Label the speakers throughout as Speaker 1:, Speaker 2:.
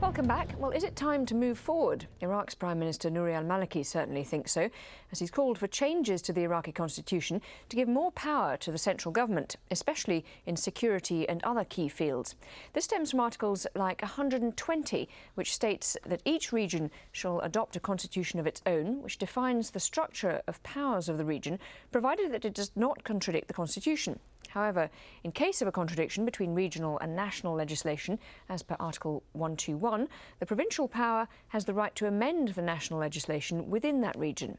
Speaker 1: Welcome back. Well, is it time to move forward? Iraq's Prime Minister Nouri Al-Maliki certainly thinks so, as he's called for changes to the Iraqi constitution to give more power to the central government, especially in security and other key fields. This stems from articles like 120, which states that each region shall adopt a constitution of its own, which defines the structure of powers of the region, provided that it does not contradict the constitution. However, in case of a contradiction between regional and national legislation, as per Article 121, the provincial power has the right to amend the national legislation within that region.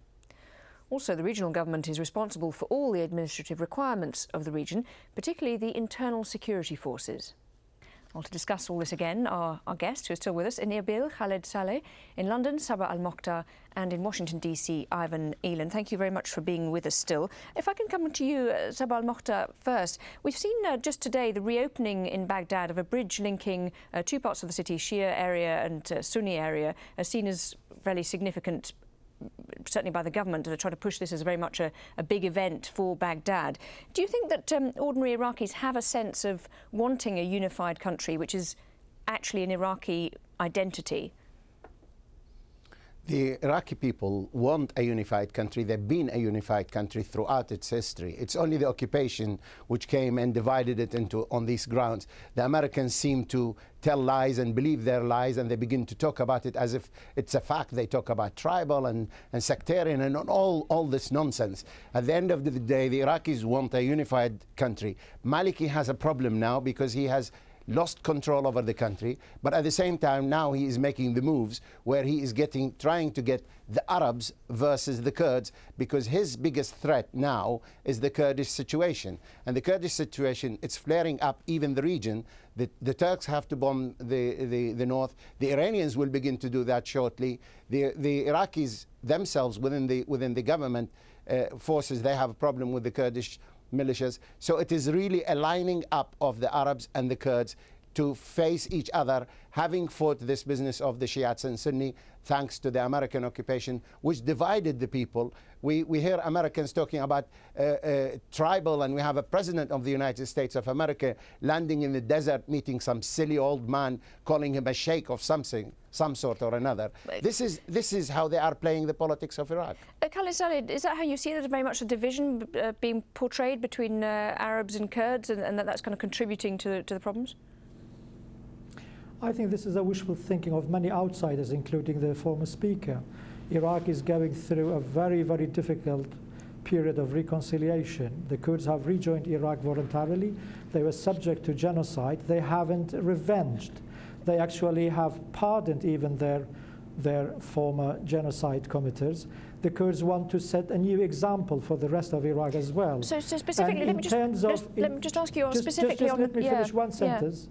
Speaker 1: Also, the regional government is responsible for all the administrative requirements of the region, particularly the internal security forces. Well, to discuss all this again are our guests who are still with us in Erbil, Khaled Saleh, in London, Sabah Al-Mokhtar, and in Washington, D.C., Ivan Elan. Thank you very much for being with us still. If I can come to you, Sabah Al-Mokhtar, first. We've seen just today the reopening in Baghdad of a bridge linking two parts of the city, Shia area and Sunni area, seen as fairly significant, certainly by the government. They're trying to push this as very much a big event for Baghdad. Do you think that ordinary Iraqis have a sense of wanting a unified country, which is actually an Iraqi identity?
Speaker 2: The Iraqi people want a unified country. They've been a unified country throughout its history. It's only the occupation which came and divided it on these grounds. The Americans seem to tell lies and believe their lies, and they begin to talk about it as if it's a fact. They talk about tribal and sectarian and all this nonsense. At the end of the day, the Iraqis want a unified country. Maliki has a problem now because he has lost control over the country, but at the same time now he is making the moves where he is trying to get the Arabs versus the Kurds, because his biggest threat now is the Kurdish situation. And the Kurdish situation, it's flaring up even the region. The Turks have to bomb the north. The Iranians will begin to do that shortly. The Iraqis themselves within the government forces, they have a problem with the Kurdish militias. So it is really a lining up of the Arabs and the Kurds to face each other, having fought this business of the Shiites and Sunni, thanks to the American occupation, which divided the people. We hear Americans talking about tribal, and we have a president of the United States of America landing in the desert, meeting some silly old man, calling him a sheikh of something, some sort or another. This is how they are playing the politics of Iraq.
Speaker 1: Khaled Saleh, is that how you see it? Very much a division being portrayed between Arabs and Kurds, and that's kind of contributing to the problems?
Speaker 3: I think this is a wishful thinking of many outsiders, including the former speaker. Iraq is going through a very, very difficult period of reconciliation. The Kurds have rejoined Iraq voluntarily. They were subject to genocide. They haven't revenged. They actually have pardoned even their former genocide committers. The Kurds want to set a new example for the rest of Iraq as well.
Speaker 1: So specifically, let me just ask you specifically on...
Speaker 3: Let me finish one sentence.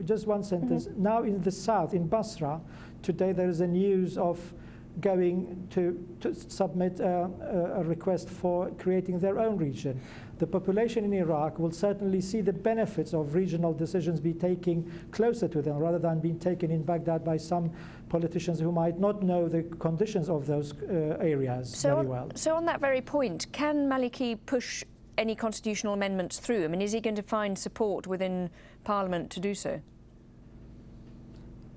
Speaker 3: Just one sentence. Mm-hmm. Now in the south, in Basra, today there is a news of going to submit a request for creating their own region. The population in Iraq will certainly see the benefits of regional decisions be taken closer to them rather than being taken in Baghdad by some politicians who might not know the conditions of those areas very well.
Speaker 1: So on that very point, can Maliki push any constitutional amendments through? I mean, is he going to find support within Parliament to do so?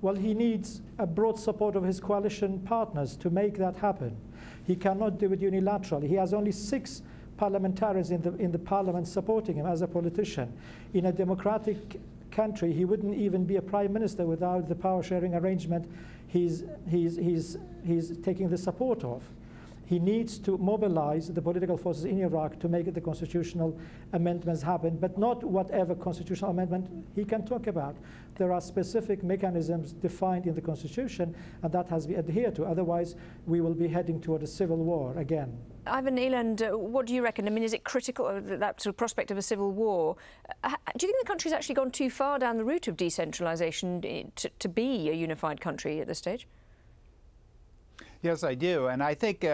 Speaker 3: Well, he needs a broad support of his coalition partners to make that happen. He cannot do it unilaterally. He has only 6 parliamentarians in the parliament supporting him as a politician. In a democratic country, he wouldn't even be a prime minister without the power-sharing arrangement he's taking the support of. He needs to mobilize the political forces in Iraq to make the constitutional amendments happen, but not whatever constitutional amendment he can talk about. There are specific mechanisms defined in the constitution, and that has been adhered to. Otherwise, we will be heading toward a civil war again.
Speaker 1: Ivan Elan, what do you reckon? I mean, is it critical, that sort of prospect of a civil war? Do you think the country's actually gone too far down the route of decentralisation to be a unified country at this stage?
Speaker 4: Yes, I do, and I think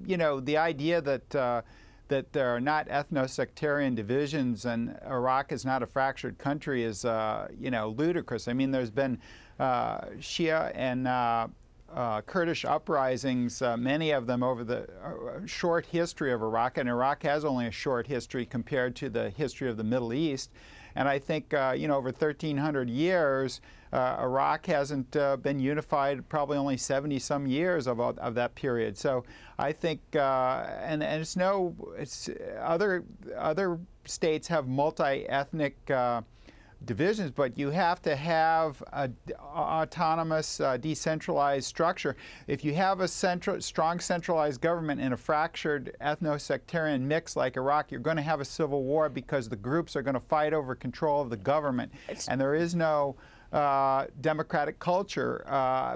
Speaker 4: you know, the idea that that there are not ethno-sectarian divisions and Iraq is not a fractured country is you know, ludicrous. I mean, there's been Shia and Kurdish uprisings, many of them over the short history of Iraq, and Iraq has only a short history compared to the history of the Middle East. And I think, over 1,300 years, Iraq hasn't been unified probably only 70-some years of that period. So I think, and it's other states have multi-ethnic divisions, but you have to have an autonomous, decentralized structure. If you have a strong centralized government in a fractured ethno-sectarian mix like Iraq, you're going to have a civil war because the groups are going to fight over control of the government. And there is no democratic culture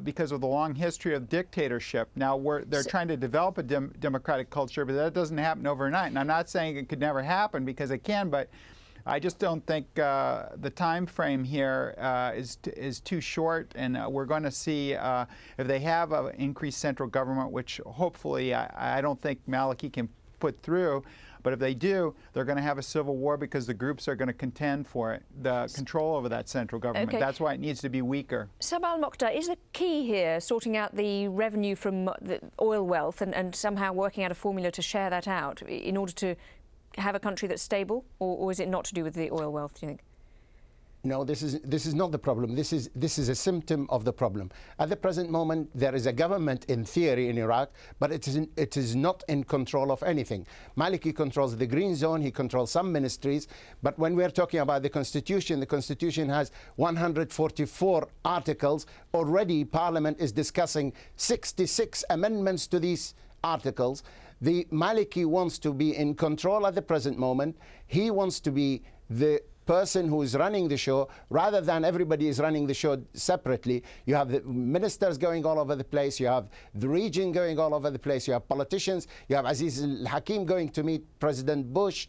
Speaker 4: because of the long history of dictatorship. Now they're trying to develop a democratic culture, but that doesn't happen overnight. And I'm not saying it could never happen, because it can, but I just don't think the time frame here is too short, and we're going to see if they have an increased central government, which hopefully I don't think Maliki can put through, but if they do, they're going to have a civil war because the groups are going to contend for it, the control over that central government.
Speaker 1: Okay.
Speaker 4: That's why it needs to be weaker.
Speaker 1: Sabah al-Mokhtar, is the key here sorting out the revenue from the oil wealth and somehow working out a formula to share that out in order to have a country that's stable, or is it not to do with the oil wealth, do you think?
Speaker 2: No, this is not the problem. This is a symptom of the problem. At the present moment, there is a government in theory in Iraq, but it is not in control of anything. Maliki controls the green zone, he controls some ministries, but when we're talking about the Constitution has 144 articles. Already Parliament is discussing 66 amendments to these articles. The Maliki wants to be in control at the present moment. He wants to be the person who is running the show, rather than everybody is running the show separately. You have the ministers going all over the place, you have the region going all over the place, you have politicians, you have Aziz al-Hakim going to meet President Bush.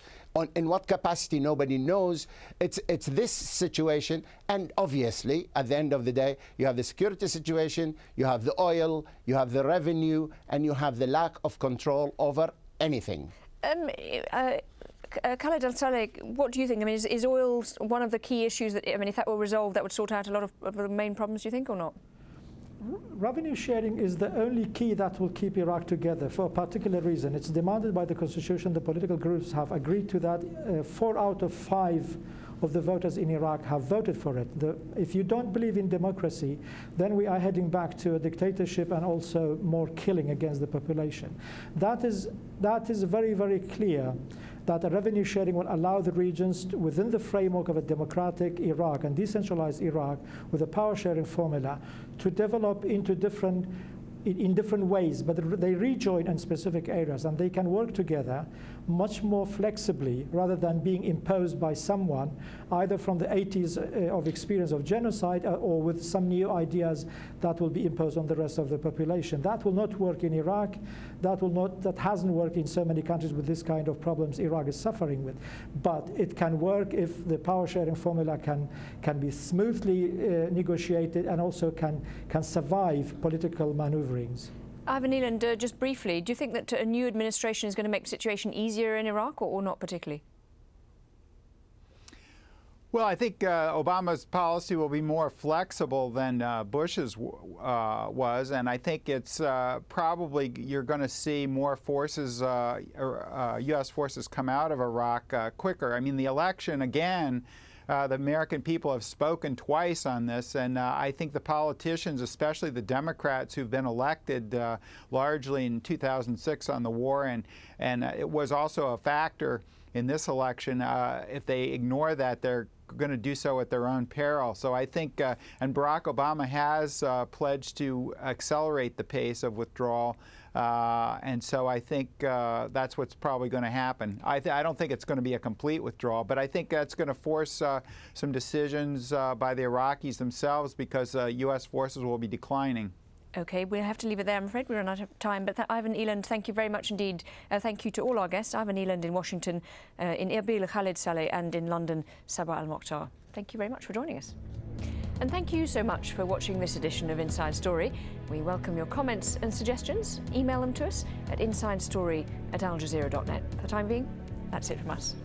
Speaker 2: In what capacity, nobody knows. It's this situation, and obviously, at the end of the day, you have the security situation, you have the oil, you have the revenue, and you have the lack of control over anything.
Speaker 1: Khaled Al-Saleh, what do you think? I mean, is oil one of the key issues that, I mean, if that were resolved, that would sort out a lot of the main problems, do you think, or not?
Speaker 3: Revenue sharing is the only key that will keep Iraq together for a particular reason. It's demanded by the Constitution. The political groups have agreed to that. 4 out of 5 of the voters in Iraq have voted for it. If you don't believe in democracy, then we are heading back to a dictatorship and also more killing against the population. That is very, very clear, that a revenue sharing will allow the regions within the framework of a democratic Iraq and decentralized Iraq with a power sharing formula to develop into in different ways, but they rejoin in specific areas, and they can work together much more flexibly rather than being imposed by someone, either from the 80s of experience of genocide or with some new ideas that will be imposed on the rest of the population. That will not work in Iraq. That hasn't worked in so many countries with this kind of problems Iraq is suffering with. But it can work if the power sharing formula can be smoothly negotiated and also can survive political maneuverings.
Speaker 1: Ivan Eland, just briefly, do you think that a new administration is going to make the situation easier in Iraq, or not particularly?
Speaker 4: Well, I think Obama's policy will be more flexible than Bush's was, and I think it's probably you're going to see more forces, U.S. forces, come out of Iraq quicker. I mean, the election, again, the American people have spoken twice on this, and I think the politicians, especially the Democrats who've been elected largely in 2006 on the war, and it was also a factor in this election. If they ignore that, they're going to do so at their own peril. So I think, and Barack Obama has pledged to accelerate the pace of withdrawal, and so I think that's what's probably going to happen. I don't think it's going to be a complete withdrawal, but I think that's going to force some decisions by the Iraqis themselves, because U.S. forces will be declining.
Speaker 1: OK, we'll have to leave it there, I'm afraid. We're out of time. But Ivan Eland, thank you very much indeed. Thank you to all our guests. Ivan Eland in Washington, in Erbil, Khaled Saleh, and in London, Sabah al-Mokhtar. Thank you very much for joining us. And thank you so much for watching this edition of Inside Story. We welcome your comments and suggestions. Email them to us at insidestory@aljazeera.net. For the time being, that's it from us.